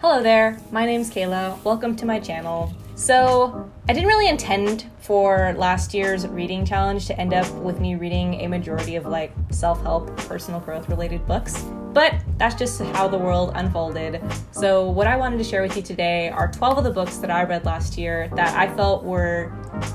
Hello there, my name's Kayla. Welcome to my channel. So, I didn't really intend for last year's reading challenge to end up with me reading a majority of self-help, personal growth related books, but that's just how the world unfolded. So what I wanted to share with you today are 12 of the books that I read last year that I felt were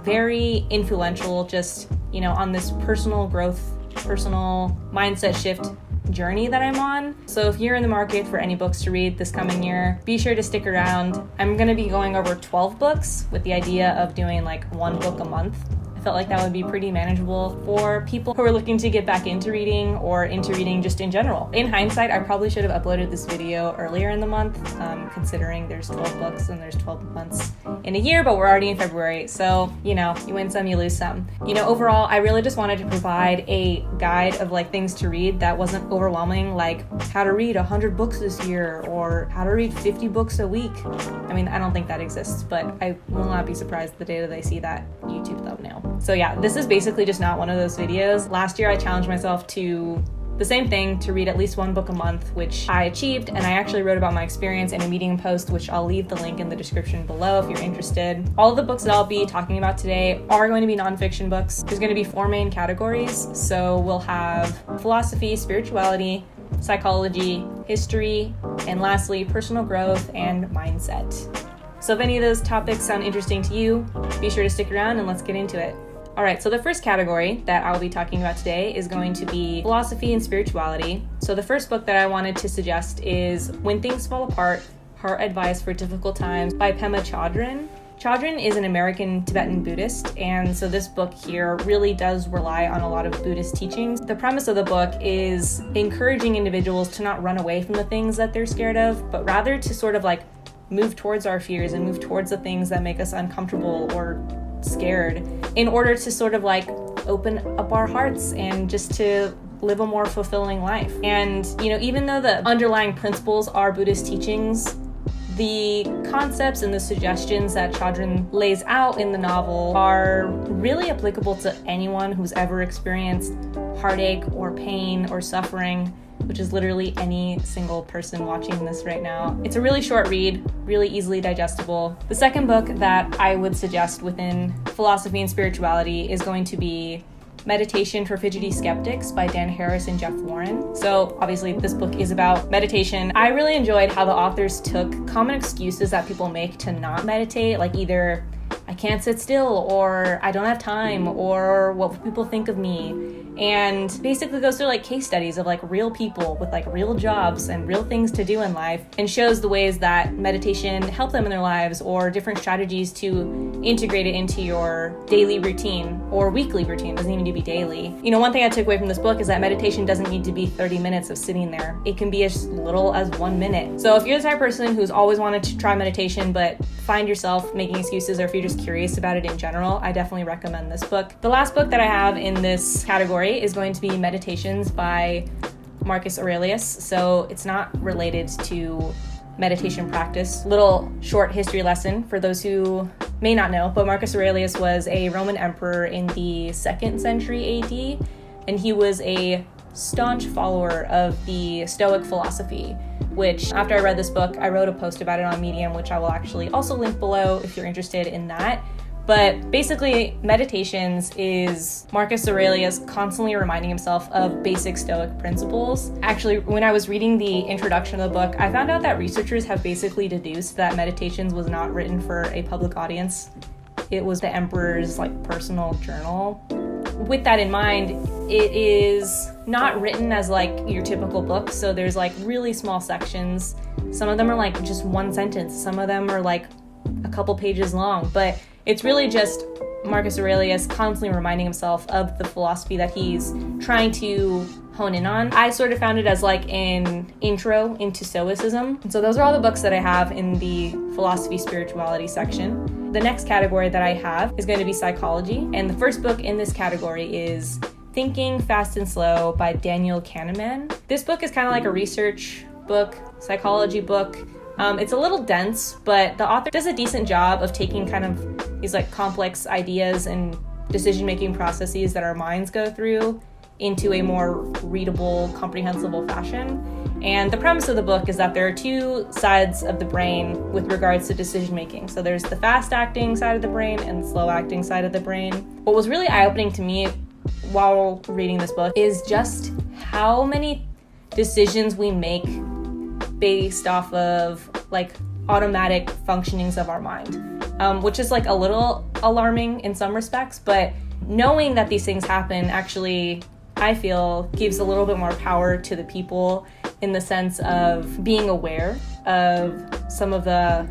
very influential just, on this personal growth, personal mindset shift journey that I'm on. So if you're in the market for any books to read this coming year, be sure to stick around. I'm going to be going over 12 books with the idea of doing one book a month. I felt like that would be pretty manageable for people who are looking to get back into reading or into reading just in general. In hindsight, I probably should have uploaded this video earlier in the month, considering there's 12 books and there's 12 months in a year, but we're already in February. So, you win some, you lose some. Overall, I really just wanted to provide a guide of things to read that wasn't overwhelming, like how to read 100 books this year or how to read 50 books a week. I don't think that exists, but I will not be surprised the day that I see that YouTube thumbnail. So yeah, this is basically just not one of those videos. Last year I challenged myself to the same thing, to read at least one book a month, which I achieved, and I actually wrote about my experience in a Medium post, which I'll leave the link in the description below if you're interested. All of the books that I'll be talking about today are going to be nonfiction books. There's going to be 4 main categories. So we'll have philosophy, spirituality, psychology, history, and lastly, personal growth and mindset. So if any of those topics sound interesting to you, be sure to stick around and let's get into it. All right, so the first category that I'll be talking about today is going to be philosophy and spirituality. So the first book that I wanted to suggest is When Things Fall Apart, Heart Advice for Difficult Times by Pema Chodron. Chodron is an American Tibetan Buddhist, and so this book here really does rely on a lot of Buddhist teachings. The premise of the book is encouraging individuals to not run away from the things that they're scared of, but rather to sort of move towards our fears and move towards the things that make us uncomfortable or scared in order to sort of open up our hearts and just to live a more fulfilling life. And, even though the underlying principles are Buddhist teachings, the concepts and the suggestions that Chodron lays out in the novel are really applicable to anyone who's ever experienced heartache or pain or suffering, which is literally any single person watching this right now. It's a really short read, really easily digestible. The second book that I would suggest within philosophy and spirituality is going to be Meditation for Fidgety Skeptics by Dan Harris and Jeff Warren. So obviously this book is about meditation. I really enjoyed how the authors took common excuses that people make to not meditate, either I can't sit still, or I don't have time, or what will people think of me? And basically goes through case studies of real people with real jobs and real things to do in life, and shows the ways that meditation helped them in their lives, or different strategies to integrate it into your daily routine or weekly routine. It doesn't even need to be daily. One thing I took away from this book is that meditation doesn't need to be 30 minutes of sitting there. It can be as little as 1 minute. So if you're the type of person who's always wanted to try meditation but find yourself making excuses, or if you're just curious about it in general, I definitely recommend this book. The last book that I have in this category is going to be Meditations by Marcus Aurelius. So it's not related to meditation practice. Little short history lesson for those who may not know, but Marcus Aurelius was a Roman emperor in the 2nd century AD, and he was a staunch follower of the Stoic philosophy, which after I read this book, I wrote a post about it on Medium, which I will actually also link below if you're interested in that. But basically, Meditations is Marcus Aurelius constantly reminding himself of basic Stoic principles. Actually, when I was reading the introduction of the book, I found out that researchers have basically deduced that Meditations was not written for a public audience. It was the emperor's personal journal. With that in mind, it is not written as your typical book. So there's really small sections. Some of them are just one sentence. Some of them are a couple pages long, but it's really just Marcus Aurelius constantly reminding himself of the philosophy that he's trying to hone in on. I sort of found it as an intro into Stoicism. And so those are all the books that I have in the philosophy spirituality section. The next category that I have is going to be psychology. And the first book in this category is Thinking Fast and Slow by Daniel Kahneman. This book is kind of like a research book, psychology book. It's a little dense, but the author does a decent job of taking kind of these complex ideas and decision-making processes that our minds go through into a more readable, comprehensible fashion. And the premise of the book is that there are two sides of the brain with regards to decision making. So there's the fast acting side of the brain and the slow acting side of the brain. What was really eye-opening to me while reading this book is just how many decisions we make based off of like automatic functionings of our mind, which is like a little alarming in some respects, but knowing that these things happen actually, I feel, gives a little bit more power to the people in the sense of being aware of some of the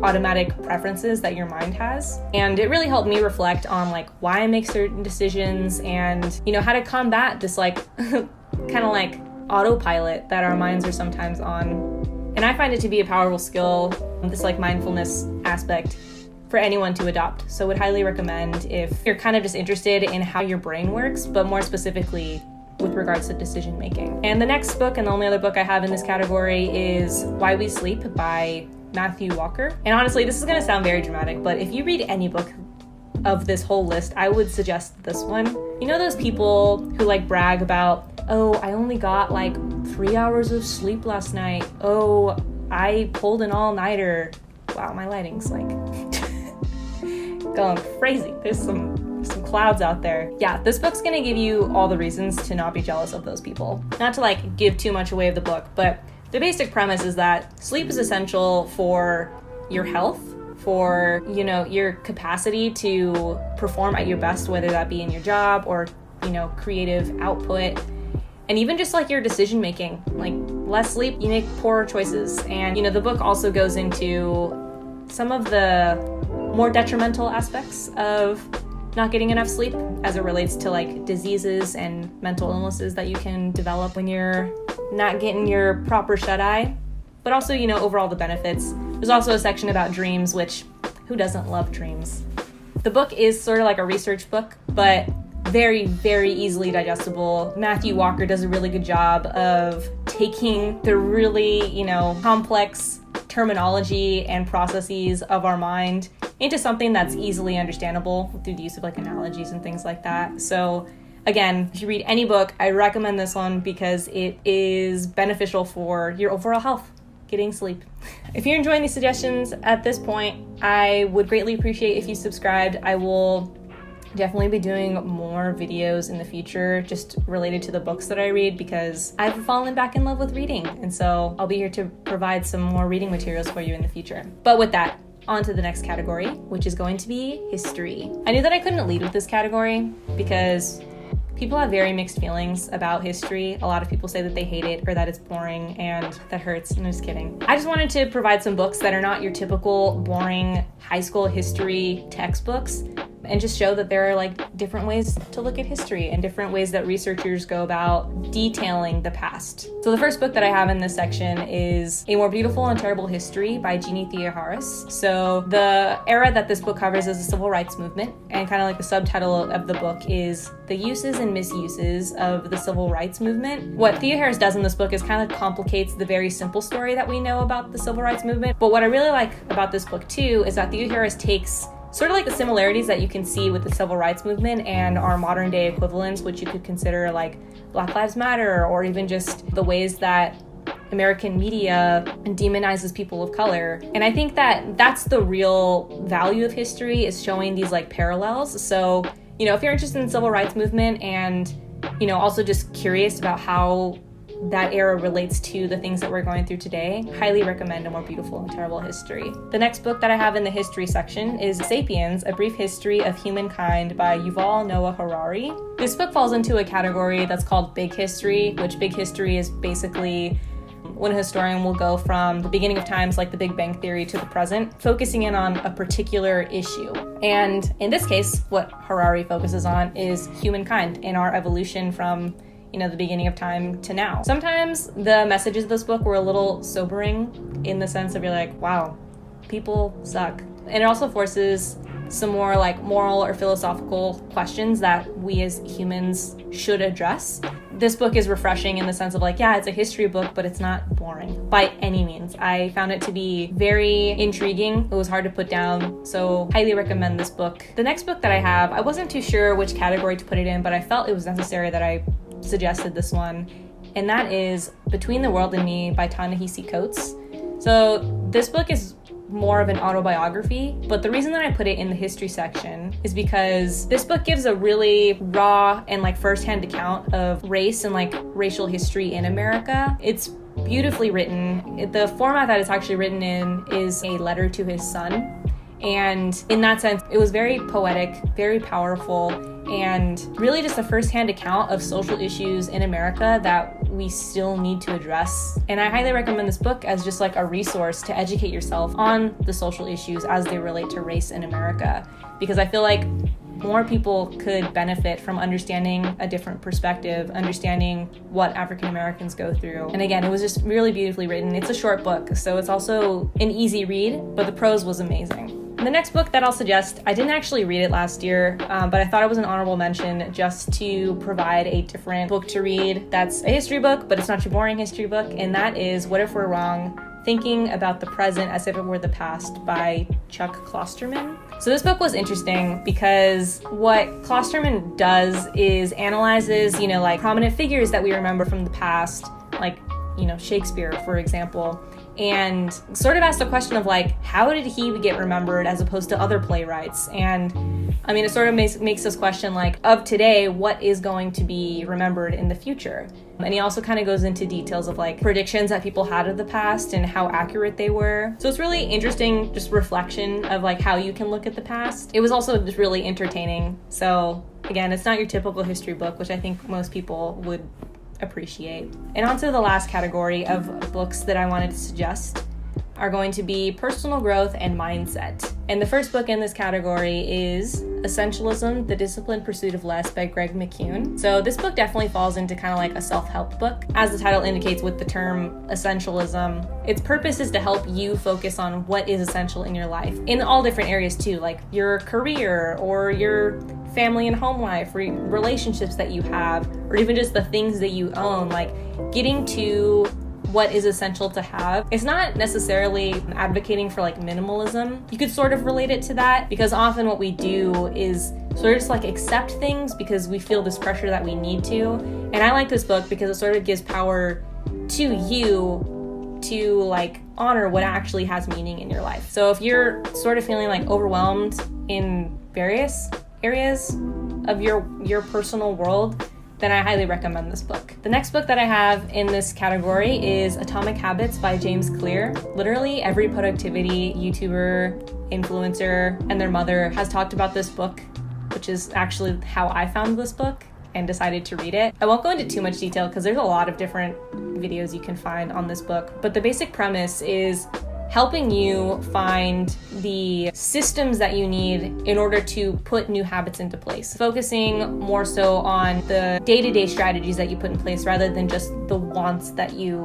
automatic preferences that your mind has. And it really helped me reflect on like why I make certain decisions and, you know, how to combat this like kind of like autopilot that our minds are sometimes on. And I find it to be a powerful skill, this like mindfulness aspect, for anyone to adopt. So would highly recommend if you're kind of just interested in how your brain works, but more specifically with regards to decision making. And the next book, and the only other book I have in this category, is Why We Sleep by Matthew Walker. And honestly, this is going to sound very dramatic, but if you read any book of this whole list, I would suggest this one. You know those people who like brag about, oh, I only got like 3 hours of sleep last night. Oh, I pulled an all-nighter. Wow, my lighting's like going crazy. There's some clouds out there. Yeah, this book's gonna give you all the reasons to not be jealous of those people. Not to like give too much away of the book, but the basic premise is that sleep is essential for your health, for, you know, your capacity to perform at your best, whether that be in your job or, you know, creative output, and even just like your decision making. Like less sleep, you make poorer choices. And, you know, the book also goes into some of the more detrimental aspects of not getting enough sleep as it relates to like diseases and mental illnesses that you can develop when you're not getting your proper shut-eye, but also, you know, overall the benefits. There's also a section about dreams, which who doesn't love dreams? The book is sort of like a research book, but very, very easily digestible. Matthew Walker does a really good job of taking the really, you know, complex terminology and processes of our mind into something that's easily understandable through the use of like analogies and things like that. So again, if you read any book, I recommend this one because it is beneficial for your overall health, getting sleep. If you're enjoying these suggestions at this point, I would greatly appreciate if you subscribed. I will definitely be doing more videos in the future just related to the books that I read because I've fallen back in love with reading. And so I'll be here to provide some more reading materials for you in the future. But with that, on to the next category, which is going to be history. I knew that I couldn't lead with this category because people have very mixed feelings about history. A lot of people say that they hate it or that it's boring, and that hurts. I'm just kidding. I just wanted to provide some books that are not your typical boring high school history textbooks, and just show that there are like different ways to look at history and different ways that researchers go about detailing the past. So the first book that I have in this section is A More Beautiful and Terrible History by Jeannie Theoharis. So the era that this book covers is the civil rights movement, and kind of like the subtitle of the book is The Uses and Misuses of the Civil Rights Movement. What Theoharis does in this book is kind of complicates the very simple story that we know about the civil rights movement. But what I really like about this book too is that Theoharis takes sort of like the similarities that you can see with the civil rights movement and our modern day equivalents, which you could consider like Black Lives Matter, or even just the ways that American media demonizes people of color. And I think that that's the real value of history, is showing these like parallels. So, you know, if you're interested in the civil rights movement and, you know, also just curious about how that era relates to the things that we're going through today, highly recommend A More Beautiful and Terrible History. The next book that I have in the history section is Sapiens, A Brief History of Humankind by Yuval Noah Harari. This book falls into a category that's called Big History, which Big History is basically when a historian will go from the beginning of times, like the Big Bang Theory, to the present, focusing in on a particular issue. And in this case, what Harari focuses on is humankind and our evolution from, you know, the beginning of time to now. Sometimes the messages of this book were a little sobering in the sense of you're like, wow, people suck. And it also forces some more like moral or philosophical questions that we as humans should address. This book is refreshing in the sense of like, yeah, it's a history book, but it's not boring by any means. I found it to be very intriguing. It was hard to put down, so highly recommend this book. The next book that I have, I wasn't too sure which category to put it in, but I felt it was necessary that I suggested this one, and that is Between the World and Me by Ta-Nehisi Coates. So this book is more of an autobiography, but the reason that I put it in the history section is because this book gives a really raw and like firsthand account of race and like racial history in America. It's beautifully written. The format that it's actually written in is a letter to his son. And in that sense, it was very poetic, very powerful, and really just a firsthand account of social issues in America that we still need to address. And I highly recommend this book as just like a resource to educate yourself on the social issues as they relate to race in America. Because I feel like more people could benefit from understanding a different perspective, understanding what African Americans go through. And again, it was just really beautifully written. It's a short book, so it's also an easy read, but the prose was amazing. The next book that I'll suggest, I didn't actually read it last year, but I thought it was an honorable mention just to provide a different book to read. That's a history book, but it's not your boring history book, and that is What If We're Wrong? Thinking About the Present as If It Were the Past by Chuck Klosterman. So this book was interesting because what Klosterman does is analyzes, like prominent figures that we remember from the past, like, Shakespeare, for example, and sort of asked the question of like, how did he get remembered as opposed to other playwrights? And I mean, it sort of makes us question like, of today, what is going to be remembered in the future? And he also kind of goes into details of like predictions that people had of the past and how accurate they were. So it's really interesting, just reflection of like how you can look at the past. It was also just really entertaining. So again, it's not your typical history book, which I think most people would appreciate. And on to the last category of books that I wanted to suggest are going to be personal growth and mindset. And the first book in this category is Essentialism, The Disciplined Pursuit of Less by Greg McKeown. So this book definitely falls into kind of like a self-help book. As the title indicates with the term essentialism, its purpose is to help you focus on what is essential in your life, in all different areas too, like your career or your family and home life, or relationships that you have, or even just the things that you own, like getting to what is essential to have. It's not necessarily advocating for like minimalism. You could sort of relate it to that, because often what we do is sort of just like accept things because we feel this pressure that we need to. And I like this book because it sort of gives power to you to like honor what actually has meaning in your life. So if you're sort of feeling like overwhelmed in various areas of your personal world, then I highly recommend this book. The next book that I have in this category is Atomic Habits by James Clear. Literally every productivity YouTuber, influencer, and their mother has talked about this book, which is actually how I found this book and decided to read it. I won't go into too much detail because there's a lot of different videos you can find on this book, but the basic premise is helping you find the systems that you need in order to put new habits into place. Focusing more so on the day-to-day strategies that you put in place rather than just the wants that you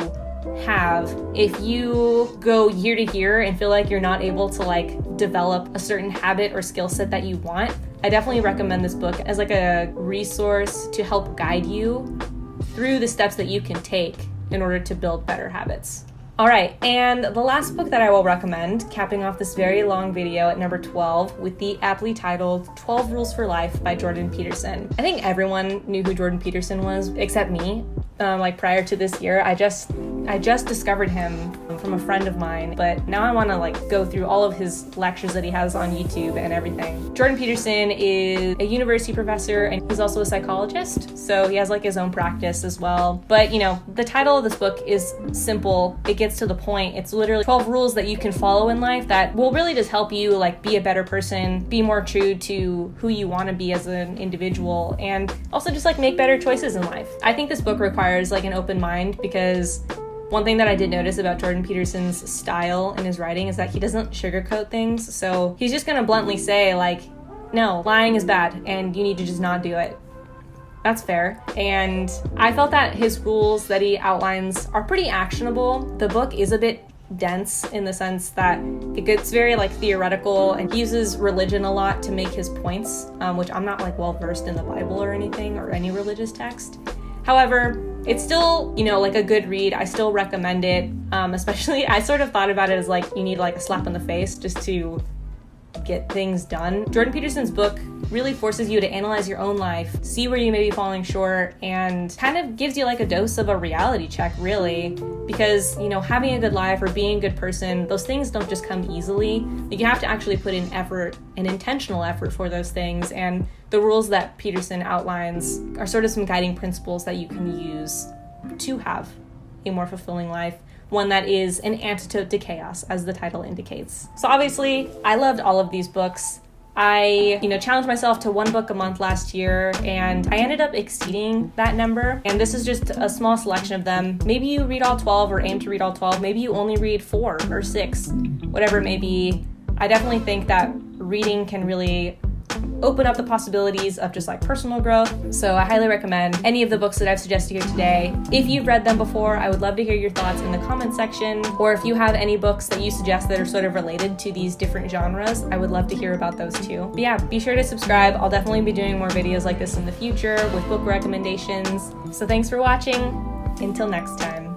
have. If you go year to year and feel like you're not able to like develop a certain habit or skill set that you want, I definitely recommend this book as like a resource to help guide you through the steps that you can take in order to build better habits. All right, and the last book that I will recommend, capping off this very long video at number 12 with the aptly titled 12 Rules for Life by Jordan Peterson. I think everyone knew who Jordan Peterson was except me. Like prior to this year, I just discovered him from a friend of mine, but now I want to like go through all of his lectures that he has on YouTube and everything. Jordan Peterson is a university professor and he's also a psychologist, so he has like his own practice as well. But the title of this book is simple. It gets to the point. It's literally 12 rules that you can follow in life that will really just help you like be a better person, be more true to who you want to be as an individual, and also just like make better choices in life. I think this book requires like an open mind, because one thing that I did notice about Jordan Peterson's style in his writing is that he doesn't sugarcoat things. So he's just gonna bluntly say like, no, lying is bad and you need to just not do it. That's fair. And I felt that his rules that he outlines are pretty actionable. The book is a bit dense in the sense that it gets very like theoretical, and he uses religion a lot to make his points, which I'm not like well versed in the Bible or anything or any religious text. However, it's still, like a good read. I still recommend it. Especially, I sort of thought about it as like you need like a slap in the face just to get things done. Jordan Peterson's book really forces you to analyze your own life, see where you may be falling short, and kind of gives you like a dose of a reality check, really. Because, you know, having a good life or being a good person, those things don't just come easily. You have to actually put in effort and intentional effort for those things. And the rules that Peterson outlines are sort of some guiding principles that you can use to have a more fulfilling life. One that is an antidote to chaos, as the title indicates. So obviously, I loved all of these books. I, challenged myself to one book a month last year, and I ended up exceeding that number. And this is just a small selection of them. Maybe you read all 12 or aim to read all 12. Maybe you only read 4 or 6, whatever it may be. I definitely think that reading can really open up the possibilities of just like personal growth. So I highly recommend any of the books that I've suggested here today. If you've read them before, I would love to hear your thoughts in the comment section, or if you have any books that you suggest that are sort of related to these different genres, I would love to hear about those too. But yeah, be sure to subscribe. I'll definitely be doing more videos like this in the future with book recommendations. So thanks for watching. Until next time.